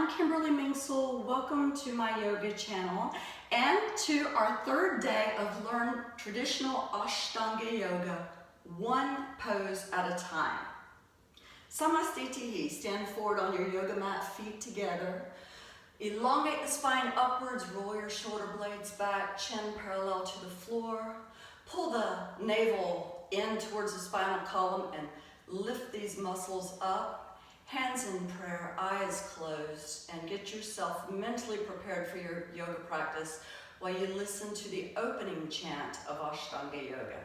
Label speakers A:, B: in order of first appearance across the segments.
A: I'm Kimberly Mingsul. Welcome to my yoga channel and to our third day of Learn Traditional Ashtanga Yoga, one pose at a time. Samastitihi, stand forward on your yoga mat, feet together. Elongate the spine upwards, roll your shoulder blades back, chin parallel to the floor. Pull the navel in towards the spinal column and lift these muscles up. Hands in prayer, eyes closed, and get yourself mentally prepared for your yoga practice while you listen to the opening chant of Ashtanga Yoga.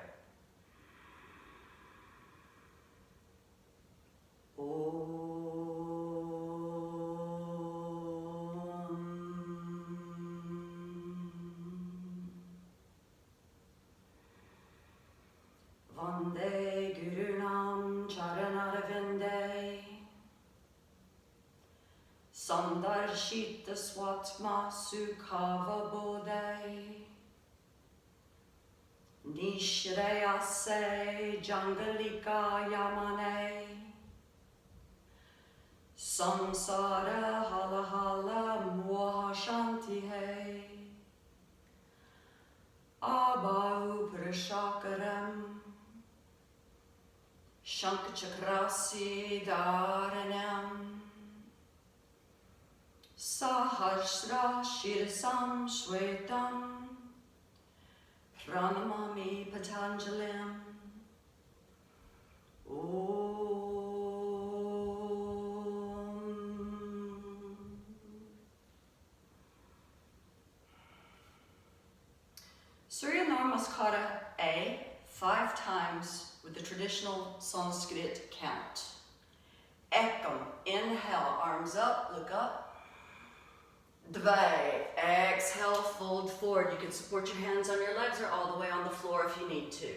A: Vande Gurunam Charanaravinday Sandarshita Swatma Sukhava Bodhay Nishreyase Jangalika Yamane Samsara Halahala Muhashantihe Abau Prashakaram Shankachakrasi Dharanam Sahasra Shirasam Shvetam Pranamami Patanjalim Om. Surya Namaskara A 5 times with the traditional Sanskrit count. Ekam, inhale, arms up, look up. Dvay, exhale, fold forward. You can support your hands on your legs or all the way on the floor if you need to.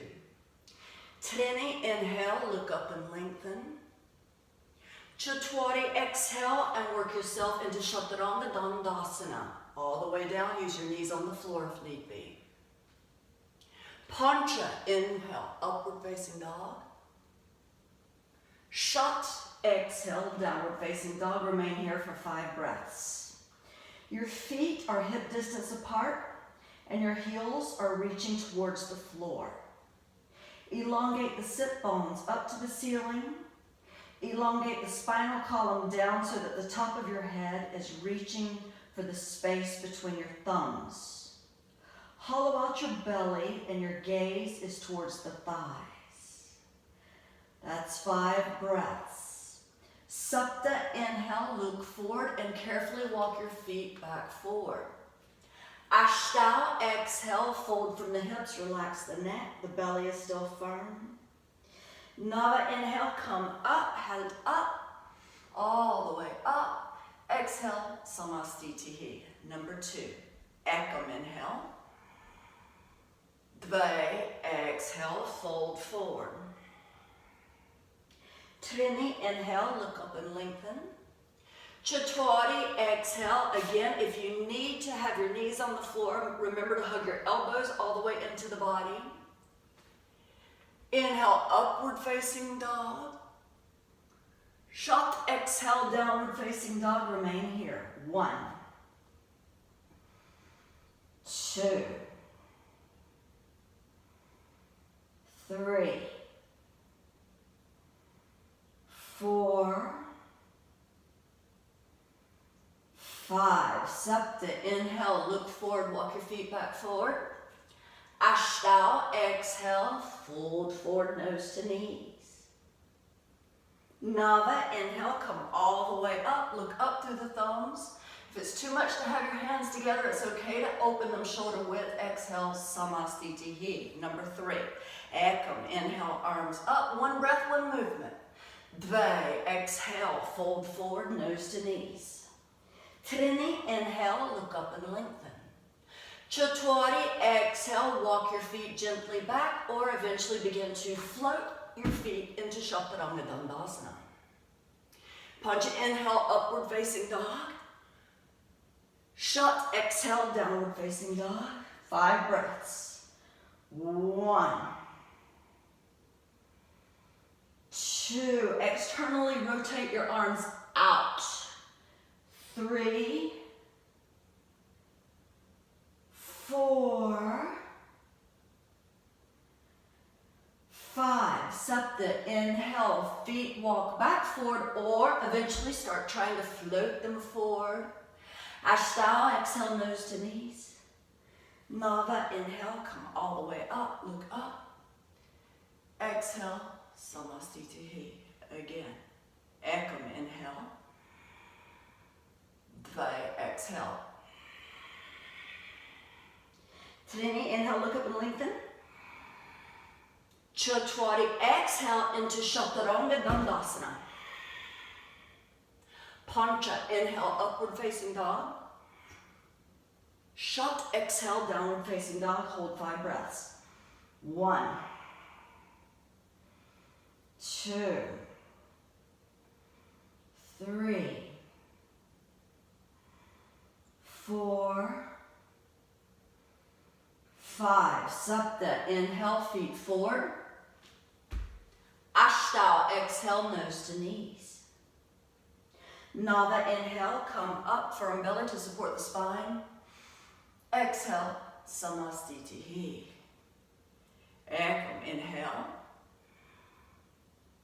A: Trini, inhale, look up and lengthen. Chatwari, exhale and work yourself into Chaturanga Dandasana. All the way down, use your knees on the floor if need be. Pancha, inhale, upward facing dog. Shat, exhale, downward facing dog. Remain here for 5 breaths. Your feet are hip distance apart and your heels are reaching towards the floor. Elongate the sit bones up to the ceiling. Elongate the spinal column down so that the top of your head is reaching for the space between your thumbs. Hollow out your belly and your gaze is towards the thighs. That's 5 breaths. Sapta, inhale, look forward and carefully walk your feet back forward. Ashta, exhale, fold from the hips, relax the neck, the belly is still firm. Nava, inhale, come up, head up, all the way up. Exhale, Samastitihi. Number 2, Ekam, inhale. Dvay, exhale, fold forward. Trini, inhale, look up and lengthen. Chatwari, exhale. Again, if you need to have your knees on the floor, remember to hug your elbows all the way into the body. Inhale, upward facing dog. Shat, exhale, downward facing dog. Remain here. 1, 2, 3, 4, 5. Sapta, inhale, look forward, walk your feet back forward. Ashtau, exhale, fold forward, nose to knees. Nava, inhale, come all the way up, look up through the thumbs. If it's too much to have your hands together, it's okay to open them shoulder width. Exhale, Samastitihi. Number 3, Ekam, inhale, arms up, 1 breath, 1 movement. Dvay, exhale, fold forward, nose to knees. Trini, inhale, look up and lengthen. Chatwari, exhale, walk your feet gently back or eventually begin to float your feet into Chaturanga Dandasana. Pancha, inhale, upward facing dog. Shat, exhale, downward facing dog. 5 breaths. 1, 2, externally rotate your arms out. 3, 4, 5. Sapta, inhale, feet walk back forward or eventually start trying to float them forward. Ashtanga, exhale, nose to knees. Nava, inhale, come all the way up, look up. Exhale, Samastitihi. Again. Ekam, inhale. Dvai, exhale. Trini, inhale, look up and lengthen. Chaturthi, exhale into Chaturanga Dandasana. Pancha, inhale, upward facing dog. Shat, exhale, downward facing dog. Hold 5 breaths. 1, 2, 3, 4, 5. Sapta, inhale, feet forward. Ashtanga, exhale, nose to knees. Nava, inhale, come up, firm belly to support the spine. Exhale, Samastitihi. Ekam, inhale.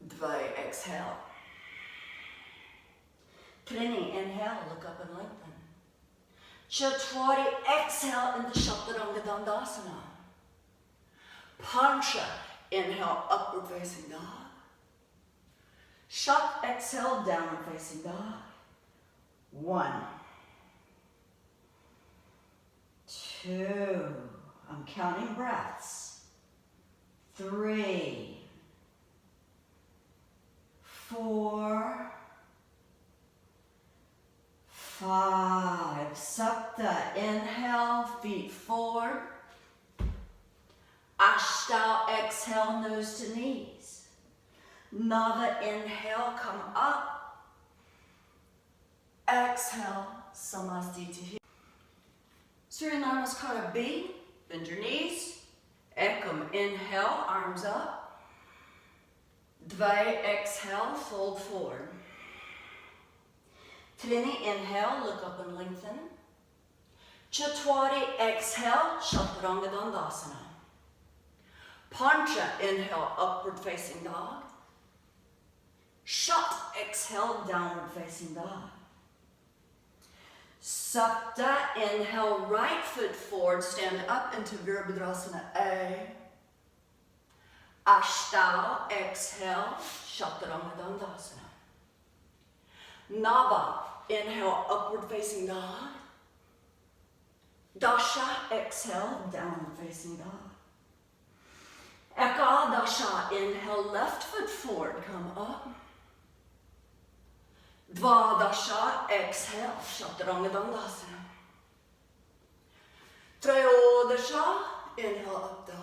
A: Dvai, exhale. Trini, inhale, look up and lengthen. Chaturthi, exhale into Chaturanga Dandasana. Pancha, inhale, upward facing dog. Shat, exhale, downward facing dog. 1, 2, I'm counting breaths. 3, 4, 5. Sapta, inhale, feet forward. Ashtanga, exhale, nose to knees. Nava, inhale, come up. Exhale, Samastitihi. Surya Namaskara A B, bend your knees. Ekam, inhale, arms up. Dvai, exhale, fold forward. Trini, inhale, look up and lengthen. Chaturthi, exhale, Chaturanga Dandasana. Pancha, inhale, upward facing dog. Shat, exhale, downward facing dog. Sapta, inhale, right foot forward, stand up into Virabhadrasana A. Ashtanga, exhale, Chaturanga Dandasana. Nava, inhale, upward facing dog. Dasha, exhale, downward facing dog. Ekadasha, inhale, left foot forward, come up. Dvadasha, exhale, Chaturanga Dandasana. Trayodasha, inhale, up dog.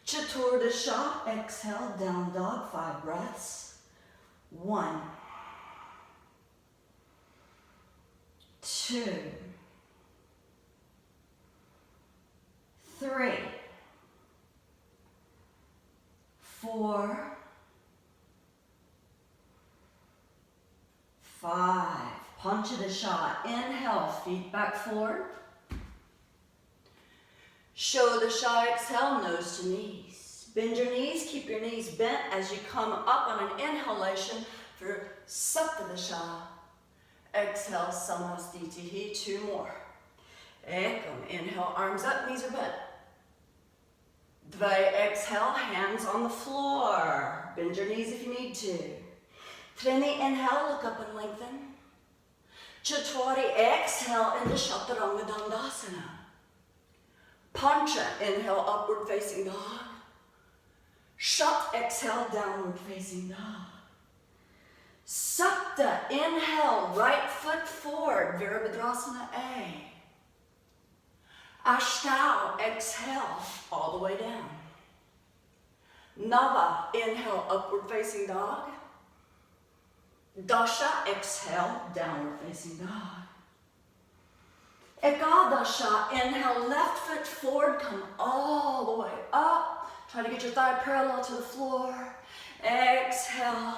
A: Chaturdasha, exhale, down dog, 5 breaths. 1, 2, 3, 4, 5. Panchadasha, inhale, feet back forward. Shodasha, exhale, nose to knees. Bend your knees, keep your knees bent as you come up on an inhalation for Saptadasha. Exhale, Samastitihi, 2 more. Ekam, inhale, arms up, knees are bent. Dvai, exhale, hands on the floor. Bend your knees if you need to. Trini, inhale, look up and lengthen. Chaturthi, exhale into Chaturanga Dandasana. Pancha, inhale, upward facing dog. Shat, exhale, downward facing dog. Sapta, inhale, right foot forward, Virabhadrasana A. Ashtanga, exhale, all the way down. Nava, inhale, upward facing dog. Dasha, exhale, downward facing dog. Ekadasha, inhale, left foot forward, come all the way up. Try to get your thigh parallel to the floor. Exhale,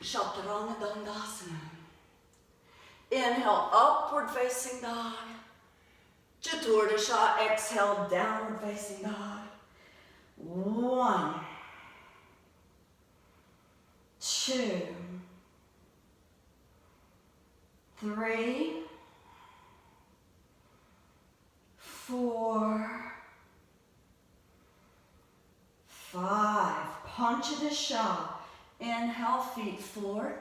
A: Chaturanga Dandasana. Inhale, upward facing dog. Chaturdasha, exhale, downward facing dog. 1, 2, 3, 4, 5. Panchadasha. Inhale, feet forward.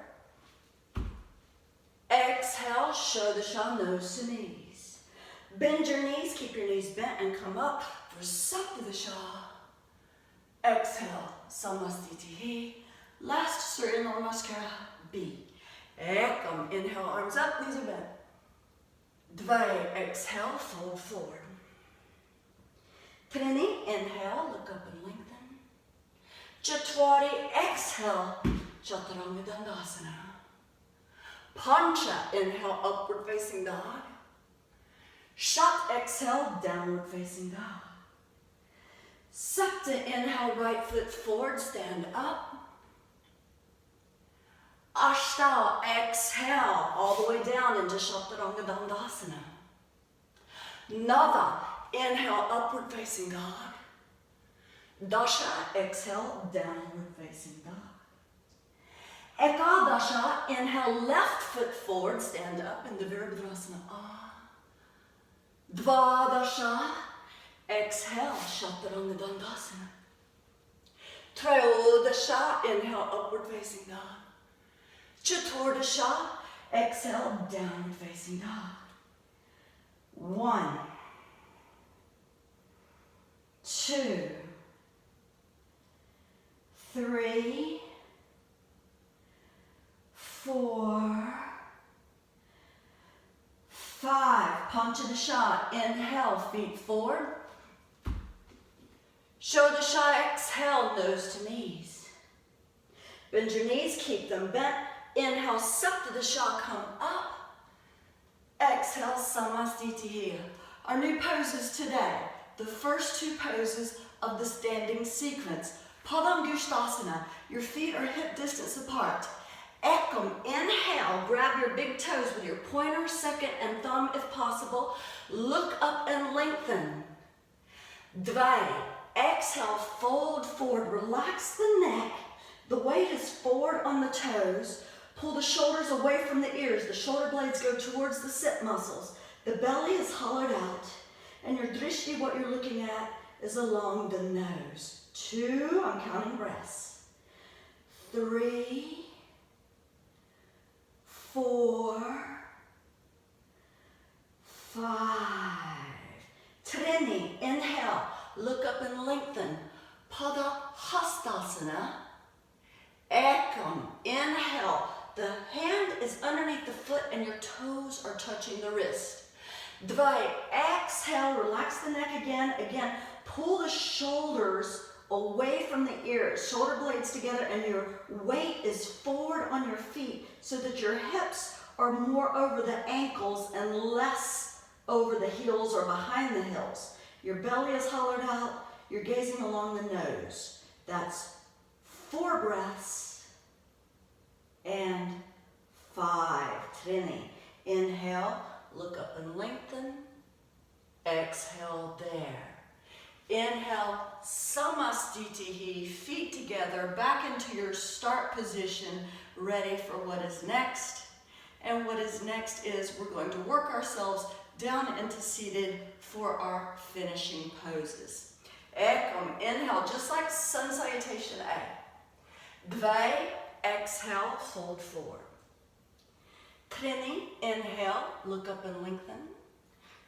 A: Exhale, Shodasha, nose to knees. Bend your knees, keep your knees bent and come up for Saptadasha. Exhale, Samastitihi. Last Surya Namaskara A B. Ekam, inhale, arms up, knees are bent. Dvai, exhale, fold forward. Trini, inhale, look up and lengthen. Chatwari, exhale, Chaturanga Dandasana. Pancha, inhale, upward facing dog. Shat, exhale, downward facing dog. Sapta, inhale, right foot forward, stand up. Ashta, exhale, all the way down into Chaturanga Dandasana. Nava, inhale, upward facing dog. Dasha, exhale, downward facing dog. Ekadasha, inhale, left foot forward, stand up in the Virabhadrasana. Dvadasha, exhale, Chaturanga Dandasana. Trayodasha, inhale, upward facing dog. Chaturdasha, exhale, downward facing dog. 1, 2, 3, 4, 5. Panchadasha, inhale, feet forward. Shodasha, exhale, nose to knees. Bend your knees, keep them bent. Inhale, Saptadasha, come up. Exhale, Samastitihi. Our new poses today, the first 2 poses of the standing sequence. Padangustasana, your feet are hip distance apart. Ekam, inhale, grab your big toes with your pointer, second, and thumb if possible. Look up and lengthen. Dvai, exhale, fold forward, relax the neck. The weight is forward on the toes. Pull the shoulders away from the ears. The shoulder blades go towards the sit muscles. The belly is hollowed out. And your drishti, what you're looking at, is along the nose. 2, I'm counting breaths. 3, 4, 5. Trini, inhale, look up and lengthen. Pada Hastasana. Ekam, inhale. The hand is underneath the foot and your toes are touching the wrist. Dvai, exhale, relax the neck again. Again, pull the shoulders away from the ears, shoulder blades together, and your weight is forward on your feet so that your hips are more over the ankles and less over the heels or behind the heels. Your belly is hollowed out. You're gazing along the nose. That's 4 breaths. And 5. Trini. Inhale, look up and lengthen. Exhale there. Inhale, Samastitihi, feet together, back into your start position, ready for what is next. And what is next is we're going to work ourselves down into seated for our finishing poses. Ekam, inhale, just like sun salutation A. Dvai, exhale, fold forward. Trini, inhale, look up and lengthen.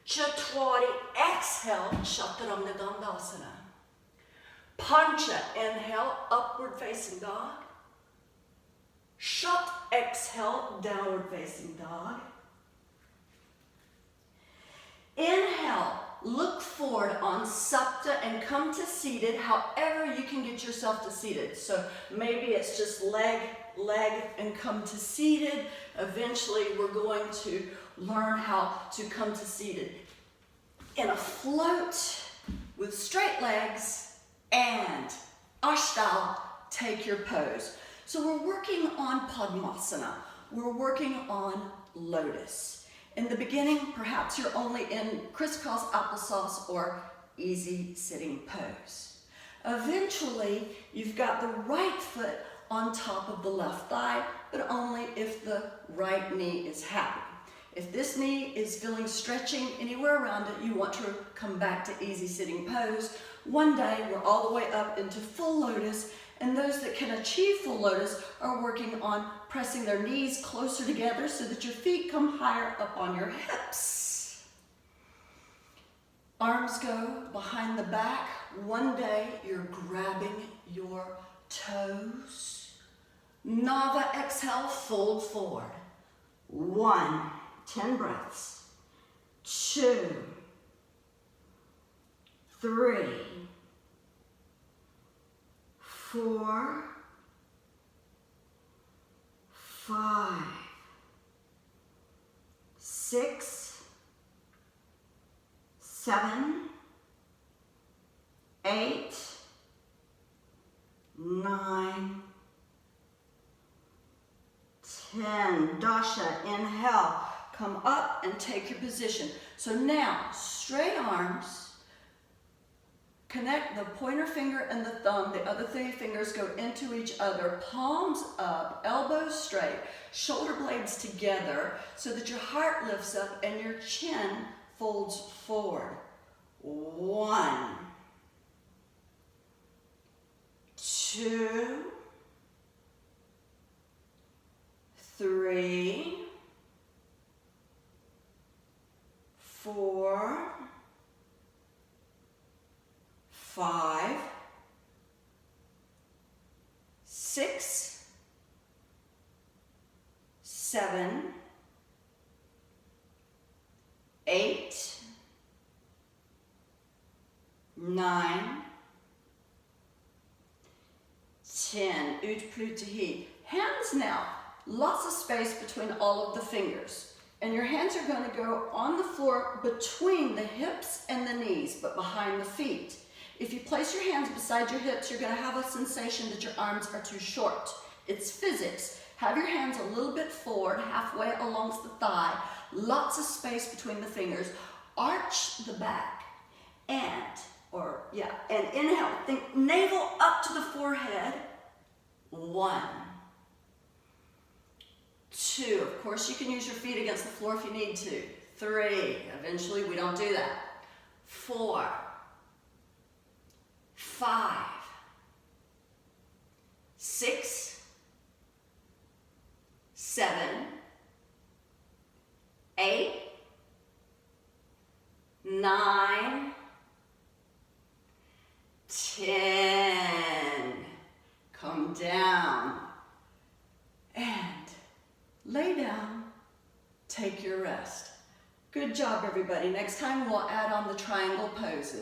A: Chatwari, exhale, Chaturanga Dandasana. Pancha, inhale, upward facing dog. Shat, exhale, downward facing dog. Inhale, look forward on Sapta and come to seated, however you can get yourself to seated. So maybe it's just leg, and come to seated. Eventually we're going to learn how to come to seated in a float with straight legs and Ashta, take your pose. So we're working on Padmasana. we're working on lotus. In the beginning, perhaps you're only in crisscross applesauce or easy sitting pose. Eventually, you've got the right foot on top of the left thigh, but only if the right knee is happy. If this knee is feeling stretching anywhere around it, you want to come back to easy sitting pose. One day, we're all the way up into full lotus, and those that can achieve full lotus are working on pressing their knees closer together so that your feet come higher up on your hips. Arms go behind the back. One day, you're grabbing your toes. Nava exhale, fold forward. 1, 10 breaths. 2, 3, 4, 5, 6, 7, 8, 9, 10. Dasha, inhale. Come up and take your position. So now, straight arms. Connect the pointer finger and the thumb. The other 3 fingers go into each other. Palms up, elbows straight, shoulder blades together so that your heart lifts up and your chin folds forward. 1, 2, 3, 4, 5, 6, 7, 8, 9, 10. Utplutihi. Hands now. Lots of space between all of the fingers. And your hands are going to go on the floor between the hips and the knees, but behind the feet. If you place your hands beside your hips, you're going to have a sensation that your arms are too short. It's physics. Have your hands a little bit forward, halfway along the thigh. Lots of space between the fingers. Arch the back. And inhale. Think navel up to the forehead. 1, 2. Of course, you can use your feet against the floor if you need to. 3. Eventually, we don't do that. 4. 5, 6, 7, 8, 9, 10. Come down and lay down. Take your rest. Good job, everybody. Next time we'll add on the triangle poses.